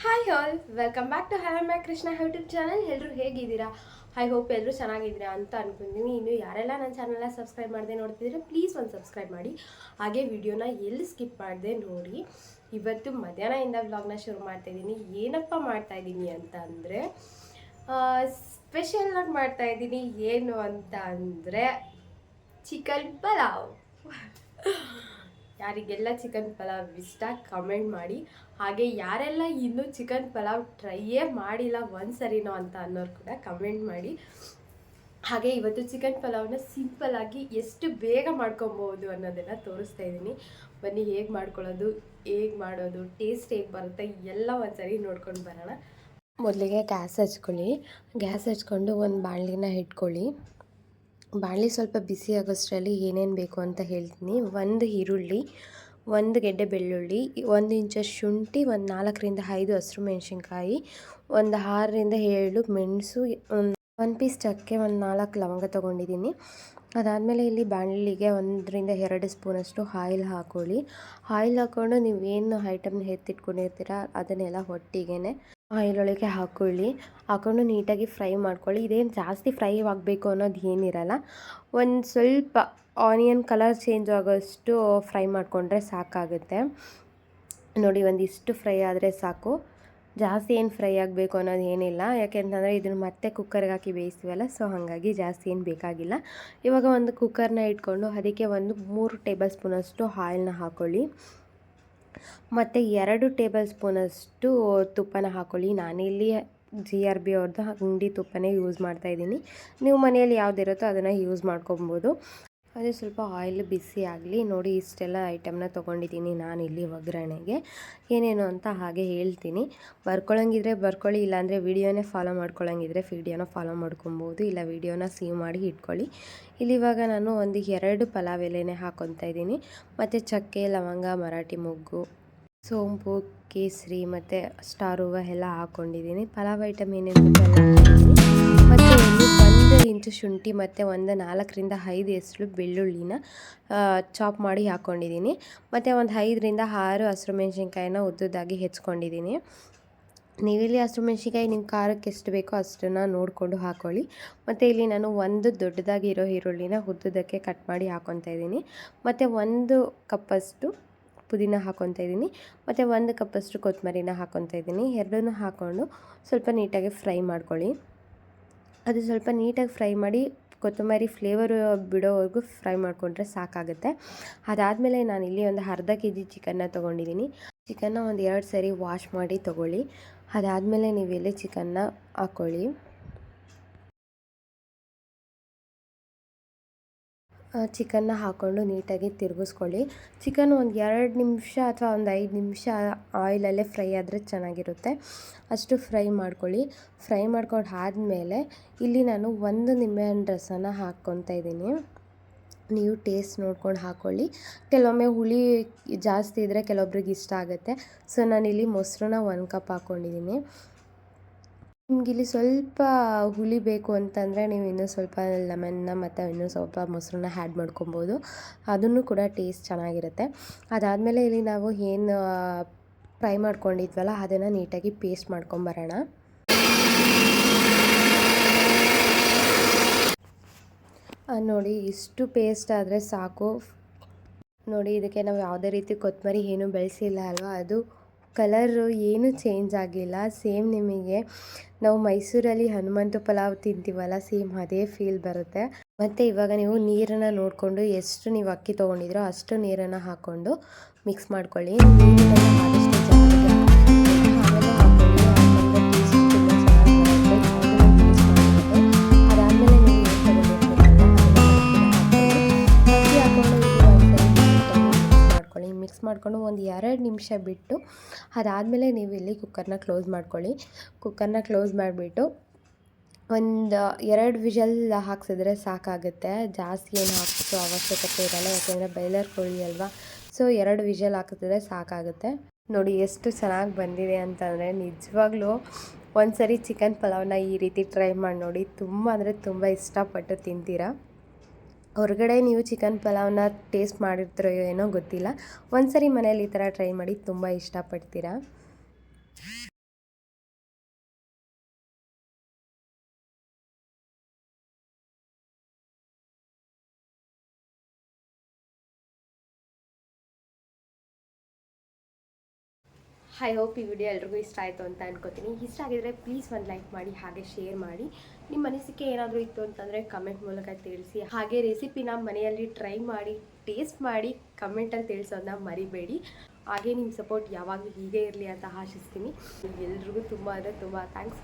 Hi all, welcome back to have my Krishna YouTube channel. ಎಲ್ಲರೂ ಹೇಗಿದ್ದೀರಾ? I hope ಎಲ್ಲರೂ ಚೆನ್ನಾಗಿದ್ದೀರಾ ಅಂತ ಅನ್ಕೊಂತೀನಿ. ಇನ್ನು ಯಾರೆಲ್ಲ ನನ್ನ ಚಾನಲ್ನ ಸಬ್ಸ್ಕ್ರೈಬ್ ಮಾಡದೆ ನೋಡ್ತಿದ್ರೆ ಪ್ಲೀಸ್ ಒಂದು ಸಬ್ಸ್ಕ್ರೈಬ್ ಮಾಡಿ. ಹಾಗೆ ವಿಡಿಯೋನ ಎಲ್ಲಿ ಸ್ಕಿಪ್ ಮಾಡದೆ ನೋಡಿ. ಇವತ್ತು ಮಧ್ಯಾಹ್ನದಿಂದ ವ್ಲಾಗ್ನ ಶುರು ಮಾಡ್ತಾಯಿದ್ದೀನಿ. ಏನಪ್ಪ ಮಾಡ್ತಾಯಿದ್ದೀನಿ ಅಂತ ಅಂದರೆ ಸ್ಪೆಷಲಾಗಿ ಮಾಡ್ತಾಯಿದ್ದೀನಿ. ಏನು ಅಂತ ಅಂದರೆ ಚಿಕನ್ ಪಲಾವ್. ಯಾರಿಗೆಲ್ಲ ಚಿಕನ್ ಪಲಾವ್ ಇಷ್ಟ ಕಮೆಂಟ್ ಮಾಡಿ. ಹಾಗೆ ಯಾರೆಲ್ಲ ಇನ್ನೂ ಚಿಕನ್ ಪಲಾವ್ ಟ್ರೈಯೇ ಮಾಡಿಲ್ಲ ಒಂದ್ಸರಿನೋ ಅಂತ ಅನ್ನೋರು ಕೂಡ ಕಮೆಂಟ್ ಮಾಡಿ. ಹಾಗೆ ಇವತ್ತು ಚಿಕನ್ ಪಲಾವ್ನ ಸಿಂಪಲ್ಲಾಗಿ ಎಷ್ಟು ಬೇಗ ಮಾಡ್ಕೊಬೋದು ಅನ್ನೋದನ್ನು ತೋರಿಸ್ತಾ ಇದ್ದೀನಿ. ಬನ್ನಿ ಹೇಗೆ ಮಾಡ್ಕೊಳ್ಳೋದು, ಹೇಗೆ ಮಾಡೋದು, ಟೇಸ್ಟ್ ಹೇಗೆ ಬರುತ್ತೆ ಎಲ್ಲ ಒಂದ್ಸರಿ ನೋಡ್ಕೊಂಡು ಬರೋಣ. ಮೊದಲಿಗೆ ಗ್ಯಾಸ್ ಹಚ್ಕೊಳ್ಳಿ. ಗ್ಯಾಸ್ ಹಚ್ಕೊಂಡು ಒಂದು ಬಾಣಲಿನ ಇಟ್ಕೊಳ್ಳಿ. ಬಾಣಲಿ ಸ್ವಲ್ಪ ಬಿಸಿ ಆಗೋಷ್ಟರಲ್ಲಿ ಏನೇನು ಬೇಕು ಅಂತ ಹೇಳ್ತೀನಿ. ಒಂದು ಈರುಳ್ಳಿ, ಒಂದು ಗೆಡ್ಡೆ ಬೆಳ್ಳುಳ್ಳಿ, 1 ಇಂಚಷ್ಟು ಶುಂಠಿ, ಒಂದು 4ರಿಂದ 5 ಹಸಿರು ಮೆಣಸಿನ್ಕಾಯಿ, ಒಂದು 6ರಿಂದ 7 ಮೆಣಸು, ಒಂದು ಪೀಸ್ ಚಕ್ಕೆ, ಒಂದು 4 ಲವಂಗ ತೊಗೊಂಡಿದ್ದೀನಿ. ಅದಾದಮೇಲೆ ಇಲ್ಲಿ ಬಾಣಲಿಗೆ 1ರಿಂದ 2 ಸ್ಪೂನಷ್ಟು ಆಯಿಲ್ ಹಾಕ್ಕೊಳ್ಳಿ. ಆಯಿಲ್ ಹಾಕ್ಕೊಂಡು ನೀವೇನು ಐಟಮ್ನ ಎತ್ತಿಟ್ಕೊಂಡಿರ್ತೀರ ಅದನ್ನೆಲ್ಲ ಒಟ್ಟಿಗೆ ಆಯಿಲ್ ಒಳಗೆ ಹಾಕ್ಕೊಂಡು ನೀಟಾಗಿ ಫ್ರೈ ಮಾಡ್ಕೊಳ್ಳಿ. ಇದೇನು ಜಾಸ್ತಿ ಫ್ರೈ ಆಗಬೇಕು ಅನ್ನೋದು ಏನಿರಲ್ಲ. ಒಂದು ಸ್ವಲ್ಪ ಆನಿಯನ್ ಕಲರ್ ಚೇಂಜ್ ಆಗೋಷ್ಟು ಫ್ರೈ ಮಾಡಿಕೊಂಡ್ರೆ ಸಾಕಾಗುತ್ತೆ. ನೋಡಿ, ಒಂದಿಷ್ಟು ಫ್ರೈ ಆದರೆ ಸಾಕು. ಜಾಸ್ತಿ ಏನು ಫ್ರೈ ಆಗಬೇಕು ಅನ್ನೋದು ಏನಿಲ್ಲ. ಯಾಕೆಂತಂದರೆ ಇದನ್ನು ಮತ್ತೆ ಕುಕ್ಕರ್ಗೆ ಹಾಕಿ ಬೇಯಿಸ್ತೀವಲ್ಲ, ಸೊ ಹಾಗಾಗಿ ಜಾಸ್ತಿ ಏನು ಬೇಕಾಗಿಲ್ಲ. ಇವಾಗ ಒಂದು ಕುಕ್ಕರ್ನ ಇಟ್ಕೊಂಡು ಅದಕ್ಕೆ ಒಂದು 3 ಟೇಬಲ್ ಸ್ಪೂನಷ್ಟು ಆಯಿಲ್ನ ಹಾಕ್ಕೊಳ್ಳಿ. ಮತ್ತು 2 ಟೇಬಲ್ ಸ್ಪೂನಷ್ಟು ತುಪ್ಪನ ಹಾಕ್ಕೊಳ್ಳಿ. ನಾನಿಲ್ಲಿ GRB ಅವ್ರದ್ದು ಅಂಗಡಿ ತುಪ್ಪನೇ ಯೂಸ್ ಮಾಡ್ತಾಯಿದ್ದೀನಿ. ನೀವು ಮನೆಯಲ್ಲಿ ಯಾವುದಿರುತ್ತೋ ಅದನ್ನು ಯೂಸ್ ಮಾಡ್ಕೊಬೋದು. ಅದು ಸ್ವಲ್ಪ ಆಯಿಲ್ ಬಿಸಿ ಆಗಲಿ. ನೋಡಿ, ಇಷ್ಟೆಲ್ಲ ಐಟಮ್ನ ತೊಗೊಂಡಿದ್ದೀನಿ ನಾನಿಲ್ಲಿ ಒಗ್ಗರಣೆಗೆ. ಏನೇನು ಅಂತ ಹಾಗೆ ಹೇಳ್ತೀನಿ. ಬರ್ಕೊಳ್ಳೋಂಗಿದ್ರೆ ಬರ್ಕೊಳ್ಳಿ, ಇಲ್ಲಾಂದರೆ ವೀಡಿಯೋನೇ ಫಾಲೋ ಮಾಡ್ಕೊಳ್ಳೋಂಗಿದ್ರೆ ವಿಡಿಯೋನ ಫಾಲೋ ಮಾಡ್ಕೊಬೋದು, ಇಲ್ಲ ವೀಡಿಯೋನ ಸೇವ್ ಮಾಡಿ ಇಟ್ಕೊಳ್ಳಿ. ಇಲ್ಲಿ ಇವಾಗ ನಾನು ಒಂದು 2 ಪಲಾವ್ ಎಲೆನೇ ಹಾಕ್ಕೊತಾ ಇದ್ದೀನಿ. ಮತ್ತು ಚಕ್ಕೆ, ಲವಂಗ, ಮರಾಠಿ ಮೊಗ್ಗು, ಸೋಂಪು, ಕೇಸರಿ ಮತ್ತು ಸ್ಟಾರ್ ಹೂವು ಎಲ್ಲ ಹಾಕ್ಕೊಂಡಿದ್ದೀನಿ. ಪಲಾವ್ ಐಟಮ್ ಏನೇನು ಎಲ್ಲ ಹಾಕಿದ್ದೀನಿ. ಮತ್ತು ಇಲ್ಲಿ 1 ಇಂಚು ಶುಂಠಿ ಮತ್ತು ಒಂದು 4ರಿಂದ 5 ಹೆಸರು ಬೆಳ್ಳುಳ್ಳಿನ ಚಾಪ್ ಮಾಡಿ ಹಾಕ್ಕೊಂಡಿದ್ದೀನಿ. ಮತ್ತು ಒಂದು 5ರಿಂದ 6 ಹಸಿರು ಮೆಣಸಿನ್ಕಾಯಿನ ಉದ್ದುದಾಗಿ ಹೆಚ್ಕೊಂಡಿದ್ದೀನಿ. ನೀವಿಲ್ಲಿ ಹಸಿರು ಮೆಣಸಿನ್ಕಾಯಿ ನಿಮ್ಮ ಖಾರಕ್ಕೆ ಎಷ್ಟು ಬೇಕೋ ಅಷ್ಟನ್ನು ನೋಡಿಕೊಂಡು ಹಾಕ್ಕೊಳ್ಳಿ. ಮತ್ತು ಇಲ್ಲಿ ನಾನು ಒಂದು ದೊಡ್ಡದಾಗಿರೋ ಈರುಳ್ಳಿನ ಉದ್ದುದಕ್ಕೆ ಕಟ್ ಮಾಡಿ ಹಾಕ್ಕೊತಾ ಇದ್ದೀನಿ. ಮತ್ತು 1 ಕಪ್ಪಷ್ಟು ಪುದೀನ ಹಾಕ್ಕೊತಾ ಇದ್ದೀನಿ. ಮತ್ತು 1 ಕಪ್ಪಷ್ಟು ಕೊತ್ತಂಬರಿನ ಹಾಕ್ಕೊತಾ ಇದ್ದೀನಿ. ಎರಡನ್ನೂ ಹಾಕ್ಕೊಂಡು ಸ್ವಲ್ಪ ನೀಟಾಗಿ ಫ್ರೈ ಮಾಡ್ಕೊಳ್ಳಿ. ಅದು ಸ್ವಲ್ಪ ನೀಟಾಗಿ ಫ್ರೈ ಮಾಡಿ ಕೊತ್ತಂಬರಿ ಫ್ಲೇವರು ಬಿಡೋವರೆಗೂ ಫ್ರೈ ಮಾಡಿಕೊಂಡ್ರೆ ಸಾಕಾಗುತ್ತೆ. ಅದಾದಮೇಲೆ ನಾನಿಲ್ಲಿ ಒಂದು ಅರ್ಧ kg ಚಿಕನ್ನ ತೊಗೊಂಡಿದ್ದೀನಿ. ಚಿಕನ್ನ ಒಂದು 2 ಸರಿ ವಾಶ್ ಮಾಡಿ ತೊಗೊಳ್ಳಿ. ಅದಾದಮೇಲೆ ನೀವಿಲ್ಲಿ ಚಿಕನ್ನ ಹಾಕ್ಕೊಳ್ಳಿ. ಚಿಕನ್ನ ಹಾಕ್ಕೊಂಡು ನೀಟಾಗಿ ತಿರುಗಿಸ್ಕೊಳ್ಳಿ. ಚಿಕನ್ ಒಂದು 2 ನಿಮಿಷ ಅಥವಾ ಒಂದು 5 ನಿಮಿಷ ಆಯಿಲಲ್ಲೇ ಫ್ರೈ ಆದರೆ ಚೆನ್ನಾಗಿರುತ್ತೆ. ಅಷ್ಟು ಫ್ರೈ ಮಾಡ್ಕೊಳ್ಳಿ. ಫ್ರೈ ಮಾಡ್ಕೊಂಡು ಆದಮೇಲೆ ಇಲ್ಲಿ ನಾನು 1 ನಿಂಬೆಹಣ್ಣು ರಸನ ಹಾಕ್ಕೊತಾ ಇದ್ದೀನಿ. ನೀವು ಟೇಸ್ಟ್ ನೋಡ್ಕೊಂಡು ಹಾಕ್ಕೊಳ್ಳಿ. ಕೆಲವೊಮ್ಮೆ ಹುಳಿ ಜಾಸ್ತಿ ಇದ್ದರೆ ಕೆಲವೊಬ್ರಿಗೆ ಇಷ್ಟ ಆಗುತ್ತೆ. ಸೊ ನಾನಿಲ್ಲಿ ಮೊಸರನ್ನ 1 ಕಪ್ ಹಾಕ್ಕೊಂಡಿದ್ದೀನಿ. ನಿಮಗಿಲ್ಲಿ ಸ್ವಲ್ಪ ಹುಳಿ ಬೇಕು ಅಂತಂದರೆ ನೀವು ಇನ್ನೂ ಸ್ವಲ್ಪ ಲೆಮನ್ನ ಮತ್ತು ಇನ್ನೂ ಸ್ವಲ್ಪ ಮೊಸರನ್ನ ಆ್ಯಡ್ ಮಾಡ್ಕೊಬೋದು. ಅದನ್ನು ಕೂಡ ಟೇಸ್ಟ್ ಚೆನ್ನಾಗಿರುತ್ತೆ. ಅದಾದಮೇಲೆ ಇಲ್ಲಿ ನಾವು ಏನು ಫ್ರೈ ಮಾಡ್ಕೊಂಡಿದ್ವಲ್ಲ ಅದನ್ನು ನೀಟಾಗಿ ಪೇಸ್ಟ್ ಮಾಡ್ಕೊಂಬರೋಣ. ನೋಡಿ, ಇಷ್ಟು ಪೇಸ್ಟ್ ಆದರೆ ಸಾಕು. ನೋಡಿ, ಇದಕ್ಕೆ ನಾವು ಯಾವುದೇ ರೀತಿ ಕೊತ್ತಂಬರಿ ಏನೂ ಬೆಳೆಸಿಲ್ಲ ಅಲ್ವಾ, ಅದು ಕಲರು ಏನೂ ಚೇಂಜ್ ಆಗಿಲ್ಲ. ಸೇಮ್ ನಿಮಗೆ ನಾವು ಮೈಸೂರಲ್ಲಿ ಹನುಮಂತು ಪಲಾವ್ ತಿಂತೀವಲ್ಲ, ಸೇಮ್ ಅದೇ ಫೀಲ್ ಬರುತ್ತೆ. ಮತ್ತು ಇವಾಗ ನೀವು ನೀರನ್ನು ನೋಡಿಕೊಂಡು ಎಷ್ಟು ನೀವು ಅಕ್ಕಿ ತೊಗೊಂಡಿದ್ರೋ ಅಷ್ಟು ನೀರನ್ನು ಹಾಕ್ಕೊಂಡು ಮಿಕ್ಸ್ ಮಾಡ್ಕೊಳ್ಳಿ. ಮಿಕ್ಸ್ ಮಾಡಿಕೊಂಡು ಒಂದು 2 ನಿಮಿಷ ಬಿಟ್ಟು ಅದಾದಮೇಲೆ ನೀವು ಇಲ್ಲಿ ಕುಕ್ಕರ್ನ ಕ್ಲೋಸ್ ಮಾಡ್ಕೊಳ್ಳಿ. ಕುಕ್ಕರ್ನ ಕ್ಲೋಸ್ ಮಾಡಿಬಿಟ್ಟು ಒಂದು 2 ವಿಷಲ್ ಹಾಕ್ಸಿದ್ರೆ ಸಾಕಾಗುತ್ತೆ. ಜಾಸ್ತಿ ಏನು ಹಾಕಿಸೋ ಅವಶ್ಯಕತೆ ಇರಲ್ಲ, ಯಾಕೆಂದರೆ ಬಾಯ್ಲರ್ ಕೋಳಿ ಅಲ್ವಾ. ಸೊ 2 ವಿಷಲ್ ಹಾಕಿದ್ರೆ ಸಾಕಾಗುತ್ತೆ. ನೋಡಿ ಎಷ್ಟು ಚೆನ್ನಾಗಿ ಬಂದಿದೆ ಅಂತಂದರೆ ನಿಜವಾಗ್ಲೂ ಒಂದ್ಸರಿ ಚಿಕನ್ ಪಲಾವ್ನ ಈ ರೀತಿ ಟ್ರೈ ಮಾಡಿ ನೋಡಿ. ತುಂಬ ಅಂದರೆ ತುಂಬ ಇಷ್ಟಪಟ್ಟು ತಿಂತೀರಾ. ಹೊರಗಡೆ ನೀವು ಚಿಕನ್ ಪಲಾವ್ನ ಟೇಸ್ಟ್ ಮಾಡಿರ್ತೀರೋ ಏನೋ ಗೊತ್ತಿಲ್ಲ, ಒಂದ್ಸರಿ ಮನೇಲಿ ಈ ಥರ ಟ್ರೈ ಮಾಡಿ, ತುಂಬ ಇಷ್ಟಪಡ್ತೀರಾ. ಐ ಹೋಪ್ ಈ ವಿಡಿಯೋ ಎಲ್ರಿಗೂ ಇಷ್ಟ ಆಯಿತು ಅಂತ ಅನ್ಕೋತೀನಿ. ಇಷ್ಟ ಆಗಿದ್ರೆ ಪ್ಲೀಸ್ ಒಂದು ಲೈಕ್ ಮಾಡಿ, ಹಾಗೆ ಶೇರ್ ಮಾಡಿ. ನಿಮ್ಮ ಅನಿಸಿಕೆ ಏನಾದರೂ ಇತ್ತು ಅಂತಂದರೆ ಕಮೆಂಟ್ ಮೂಲಕ ತಿಳಿಸಿ. ಹಾಗೆ ರೆಸಿಪಿನ ಮನೆಯಲ್ಲಿ ಟ್ರೈ ಮಾಡಿ, ಟೇಸ್ಟ್ ಮಾಡಿ, ಕಮೆಂಟಲ್ಲಿ ತಿಳಿಸೋದನ್ನ ಮರಿಬೇಡಿ. ಹಾಗೆ ನಿಮ್ಮ ಸಪೋರ್ಟ್ ಯಾವಾಗಲೂ ಹೀಗೆ ಇರಲಿ ಅಂತ ಆಶಿಸ್ತೀನಿ. ಎಲ್ರಿಗೂ ತುಂಬ ಅಂದರೆ ತುಂಬ ಥ್ಯಾಂಕ್ಸ್.